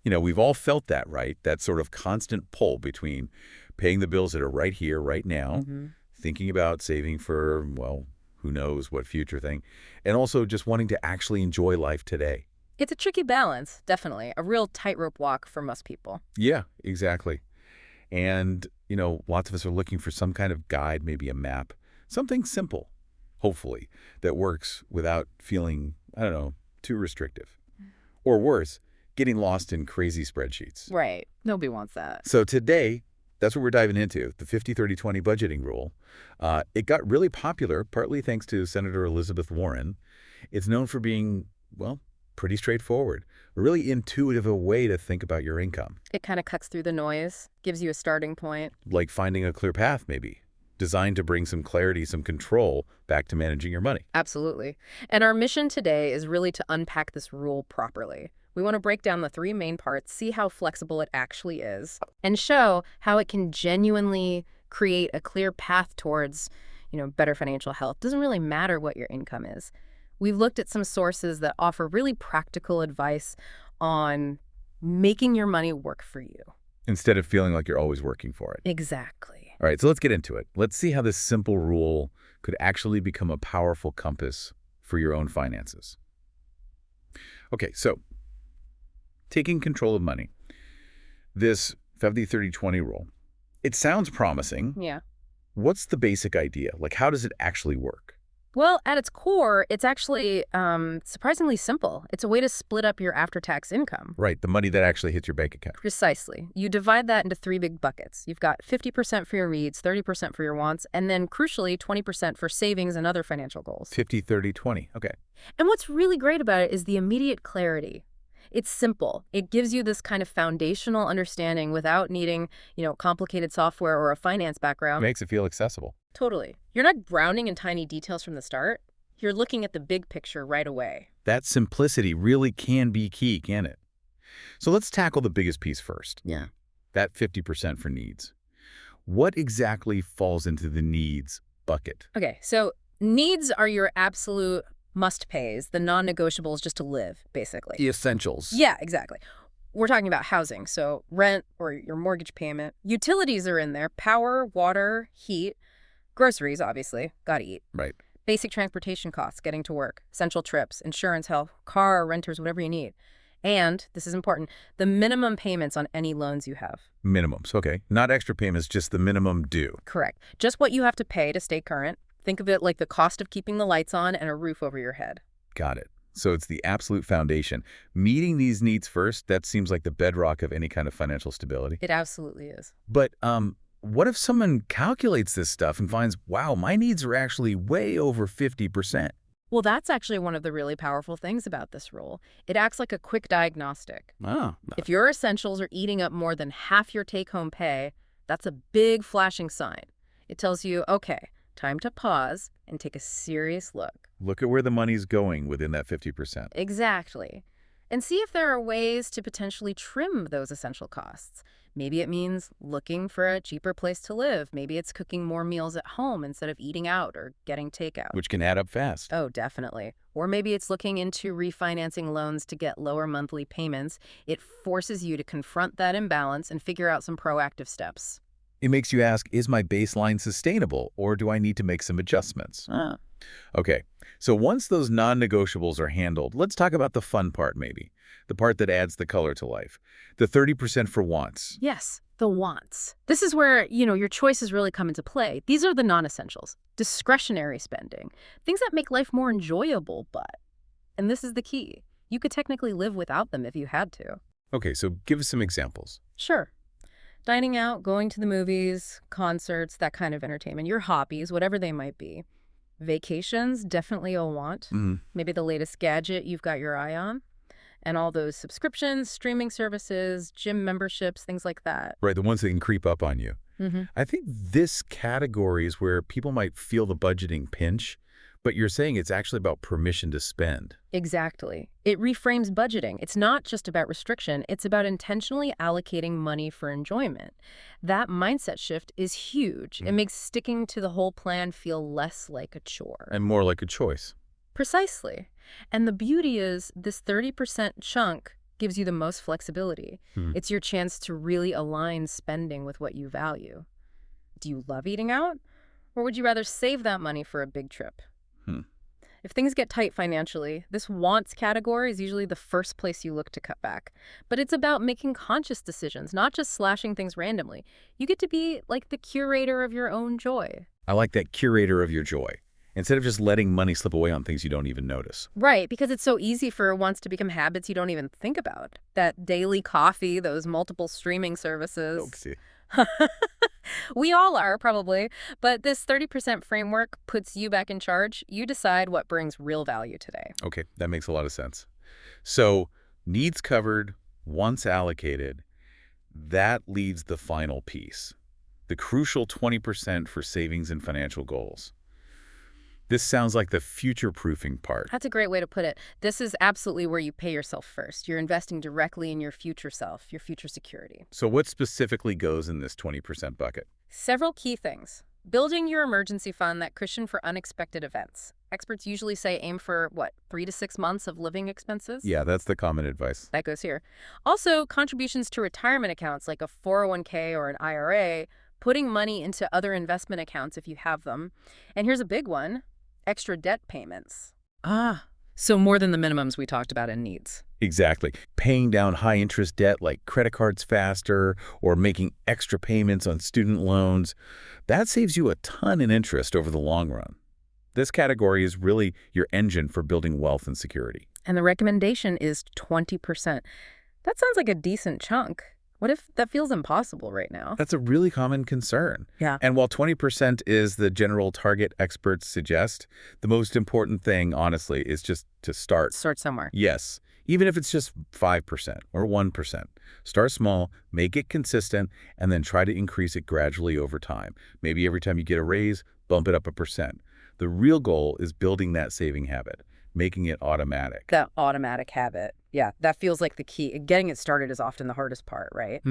We've all felt that, right? That sort of constant pull between paying the bills that are right here, right now, Hmm. thinking about saving for, well, who knows what future thing, and also just wanting to actually enjoy life today. It's a tricky balance, definitely. A real tightrope walk for most people. Yeah, exactly. And, lots of us are looking for some kind of guide, maybe a map, something simple, hopefully, that works without feeling, I don't know, too restrictive. Or worse, getting lost in crazy spreadsheets. Right. Nobody wants that. So today, that's what we're diving into, the 50-30-20 budgeting rule. It got really popular, partly thanks to Senator Elizabeth Warren. It's known for being, well, pretty straightforward, a really intuitive a way to think about your income, It kind of cuts through the noise, gives you a starting point. like finding a clear path, maybe, designed to bring some clarity, some control back to managing your money. Absolutely. And our mission today is really to unpack this rule properly. We want to break down the three main parts, see how flexible it actually is, and show how it can genuinely create a clear path towards, better financial health. Doesn't really matter what your income is. We've looked at some sources that offer really practical advice on making your money work for you. Instead of feeling like you're always working for it. Exactly. All right, so let's get into it. Let's see how this simple rule could actually become a powerful compass for your own finances. Okay, so taking control of money. This 50-30-20 rule. It sounds promising. Yeah. What's the basic idea? Like, how does it actually work? Well, at its core, it's actually surprisingly simple. It's a way to split up your after-tax income. Right, the money that actually hits your bank account. Precisely. You divide that into three big buckets. You've got 50% for your needs, 30% for your wants, and then, crucially, 20% for savings and other financial goals. 50-30-20. Okay. And what's really great about it is the immediate clarity. It's simple. It gives you this kind of foundational understanding without needing, complicated software or a finance background. Makes it feel accessible. Totally. You're not drowning in tiny details from the start. You're looking at the big picture right away. That simplicity really can be key, can it? So let's tackle the biggest piece first. Yeah. That 50% for needs. What exactly falls into the needs bucket? Okay, so needs are your absolute must-pays, the non-negotiables just to live, basically. The essentials. Yeah, exactly. We're talking about housing, so rent or your mortgage payment. Utilities are in there, power, water, heat. Groceries, obviously, gotta eat. Right. Basic transportation costs, getting to work, essential trips, insurance, health, car, renters, whatever you need. And, this is important, the minimum payments on any loans you have. Minimums, okay. Not extra payments, just the minimum due. Correct. Just what you have to pay to stay current. Think of it like the cost of keeping the lights on and a roof over your head. Got it. So it's the absolute foundation. Meeting these needs first, that seems like the bedrock of any kind of financial stability. It absolutely is. But what if someone calculates this stuff and finds, wow, my needs are actually way over 50%? Well, that's actually one of the really powerful things about this rule. It acts like a quick diagnostic. Oh. If your essentials are eating up more than half your take-home pay, that's a big flashing sign. It tells you, okay, time to pause and take a serious look. Look at where the money's going within that 50%. Exactly. And see if there are ways to potentially trim those essential costs. Maybe it means looking for a cheaper place to live. Maybe it's cooking more meals at home instead of eating out or getting takeout. Which can add up fast. Oh, definitely. Or maybe it's looking into refinancing loans to get lower monthly payments. It forces you to confront that imbalance and figure out some proactive steps. It makes you ask, is my baseline sustainable, or do I need to make some adjustments? Okay, so once those non-negotiables are handled, let's talk about the fun part maybe, the part that adds the color to life, the 30% for wants. Yes, the wants. This is where, your choices really come into play. These are the non-essentials, discretionary spending, things that make life more enjoyable, and this is the key, you could technically live without them if you had to. Okay, so give us some examples. Sure. Dining out, going to the movies, concerts, that kind of entertainment, your hobbies, whatever they might be. Vacations, definitely a want. Maybe the latest gadget you've got your eye on. And all those subscriptions, streaming services, gym memberships, things like that. Right, the ones that can creep up on you. I think this category is where people might feel the budgeting pinch, but you're saying it's actually about permission to spend. Exactly. It reframes budgeting. It's not just about restriction. It's about intentionally allocating money for enjoyment. That mindset shift is huge. It makes sticking to the whole plan feel less like a chore. And more like a choice. Precisely. And the beauty is this 30% chunk gives you the most flexibility. It's your chance to really align spending with what you value. Do you love eating out? Or would you rather save that money for a big trip? Hmm. If things get tight financially, this wants category is usually the first place you look to cut back. But it's about making conscious decisions, not just slashing things randomly. You get to be like the curator of your own joy. I like that, curator of your joy, instead of just letting money slip away on things you don't even notice. Right, because it's so easy for wants to become habits you don't even think about. That daily coffee, those multiple streaming services. Oopsie. We all are, probably. But this 30% framework puts you back in charge. You decide what brings real value today. Okay, that makes a lot of sense. So, needs covered, wants allocated, that leads the final piece, the crucial 20% for savings and financial goals. This sounds like the future-proofing part. That's a great way to put it. This is absolutely where you pay yourself first. You're investing directly in your future self, your future security. So what specifically goes in this 20% bucket? Several key things. Building your emergency fund, that cushion for unexpected events. Experts usually say aim for, 3 to 6 months of living expenses? Yeah, that's the common advice. That goes here. Also, contributions to retirement accounts like a 401k or an IRA, putting money into other investment accounts if you have them. And here's a big one. Extra debt payments. So more than the minimums we talked about in needs. Exactly. Paying down high-interest debt like credit cards faster or making extra payments on student loans, that saves you a ton in interest over the long run. This category is really your engine for building wealth and security. And the recommendation is 20%. That sounds like a decent chunk. What if that feels impossible right now? That's a really common concern. Yeah. And while 20% is the general target experts suggest, the most important thing, honestly, is just to start. Start somewhere. Yes, even if it's just 5% or 1%. Start small, make it consistent, and then try to increase it gradually over time. Maybe every time you get a raise, bump it up 1%. The real goal is building that saving habit, making it automatic. That automatic habit. Yeah, that feels like the key. Getting it started is often the hardest part, right?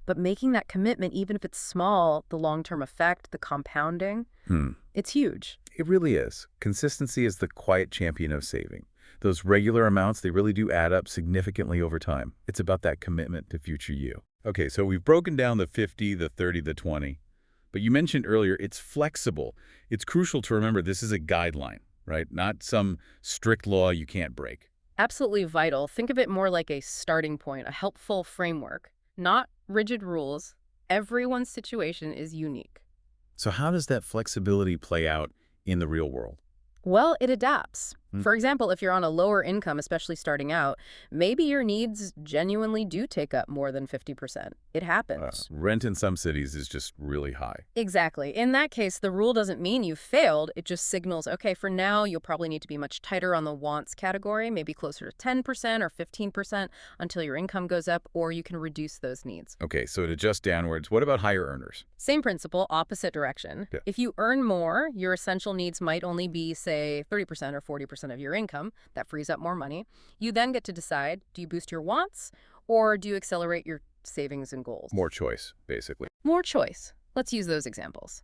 But making that commitment, even if it's small, the long-term effect, the compounding, it's huge. It really is. Consistency is the quiet champion of saving. Those regular amounts, they really do add up significantly over time. It's about that commitment to future you. Okay, so we've broken down the 50, the 30, the 20. But you mentioned earlier, it's flexible. It's crucial to remember this is a guideline, right? Not some strict law you can't break. Absolutely vital. Think of it more like a starting point, a helpful framework, not rigid rules. Everyone's situation is unique. So how does that flexibility play out in the real world? Well, it adapts. For example, if you're on a lower income, especially starting out, maybe your needs genuinely do take up more than 50%. It happens. Rent in some cities is just really high. Exactly. In that case, the rule doesn't mean you failed. It just signals, okay, for now, you'll probably need to be much tighter on the wants category, maybe closer to 10% or 15% until your income goes up, or you can reduce those needs. Okay, so it adjusts downwards. What about higher earners? Same principle, opposite direction. Yeah. If you earn more, your essential needs might only be, say, 30% or 40% of your income. That frees up more money. You then get to decide, do you boost your wants or do you accelerate your savings and goals? More choice, basically. More choice. Let's use those examples.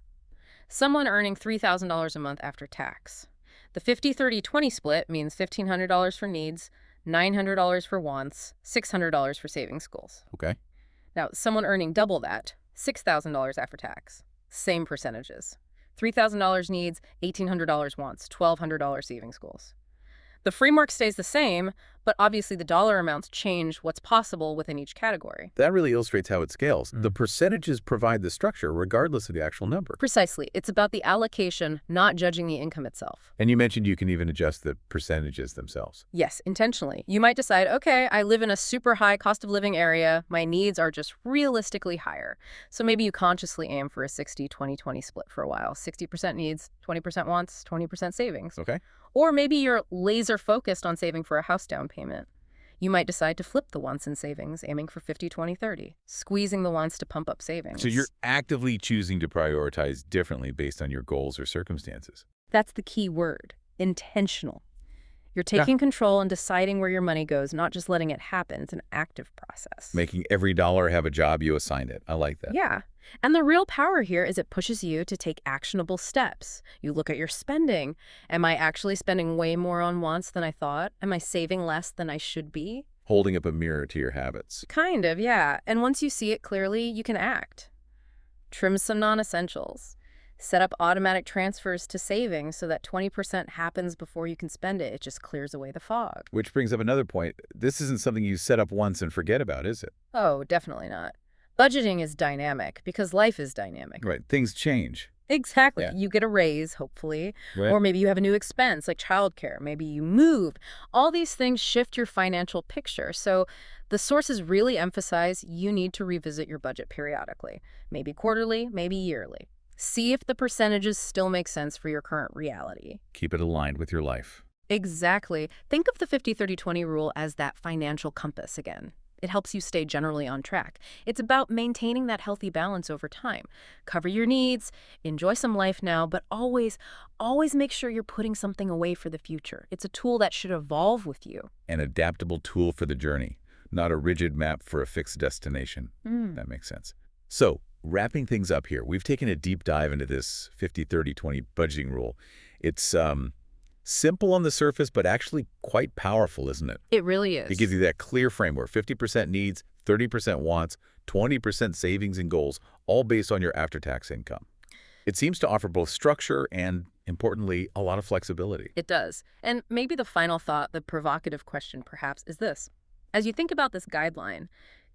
Someone earning $3,000 a month after tax. The 50-30-20 split means $1,500 for needs, $900 for wants, $600 for savings goals. Okay. Now, someone earning double that, $6,000 after tax. Same percentages. $3,000 needs, $1,800 wants, $1,200 savings goals. The framework stays the same, but obviously the dollar amounts change what's possible within each category. That really illustrates how it scales. The percentages provide the structure regardless of the actual number. Precisely. It's about the allocation, not judging the income itself. And you mentioned you can even adjust the percentages themselves. Yes, intentionally. You might decide, okay, I live in a super high cost of living area. My needs are just realistically higher. So maybe you consciously aim for a 60-20-20 split for a while. 60% needs, 20% wants, 20% savings. Okay. Or maybe you're laser focused on saving for a house down payment. You might decide to flip the wants and savings, aiming for 50-20-30, squeezing the wants to pump up savings. So you're actively choosing to prioritize differently based on your goals or circumstances. That's the key word, intentional. You're taking control and deciding where your money goes, not just letting it happen. It's an active process. Making every dollar have a job you assigned it. I like that. Yeah. And the real power here is it pushes you to take actionable steps. You look at your spending. Am I actually spending way more on wants than I thought? Am I saving less than I should be? holding up a mirror to your habits. Kind of, yeah. And once you see it clearly, you can act. Trim some non-essentials. Set up automatic transfers to savings so that 20% happens before you can spend it. It just clears away the fog. Which brings up another point. This isn't something you set up once and forget about, is it? Oh, definitely not. Budgeting is dynamic because life is dynamic. Right. Things change. Exactly. Yeah. You get a raise, hopefully, Right. or maybe you have a new expense like childcare. Maybe you move. All these things shift your financial picture. So the sources really emphasize you need to revisit your budget periodically, maybe quarterly, maybe yearly. See if the percentages still make sense for your current reality. Keep it aligned with your life. Exactly. Think of the 50-30-20 rule as that financial compass again. It helps you stay generally on track. It's about maintaining that healthy balance over time. Cover your needs, enjoy some life now, but always make sure you're putting something away for the future. It's a tool that should evolve with you. An adaptable tool for the journey, not a rigid map for a fixed destination. Mm. That makes sense. So, wrapping things up here, we've taken a deep dive into this 50-30-20 budgeting rule. It's simple on the surface, but actually quite powerful, isn't it? It really is. It gives you that clear framework, 50% needs, 30% wants, 20% savings and goals, all based on your after-tax income. It seems to offer both structure and, importantly, a lot of flexibility. It does. And maybe the final thought, the provocative question perhaps, is this. As you think about this guideline,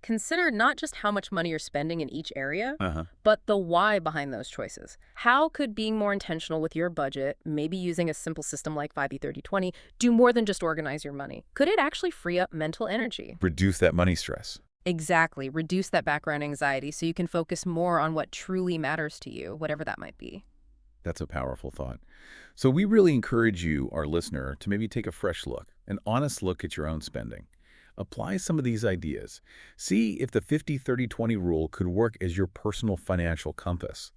consider not just how much money you're spending in each area, but the why behind those choices. How could being more intentional with your budget, maybe using a simple system like 50-30-20, do more than just organize your money? Could it actually free up mental energy? Reduce that money stress. Exactly. Reduce that background anxiety so you can focus more on what truly matters to you, whatever that might be. That's a powerful thought. So we really encourage you, our listener, to maybe take a fresh look, an honest look at your own spending. Apply some of these ideas. See if the 50-30-20 rule could work as your personal financial compass.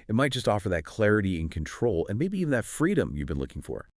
It might just offer that clarity and control and maybe even that freedom you've been looking for.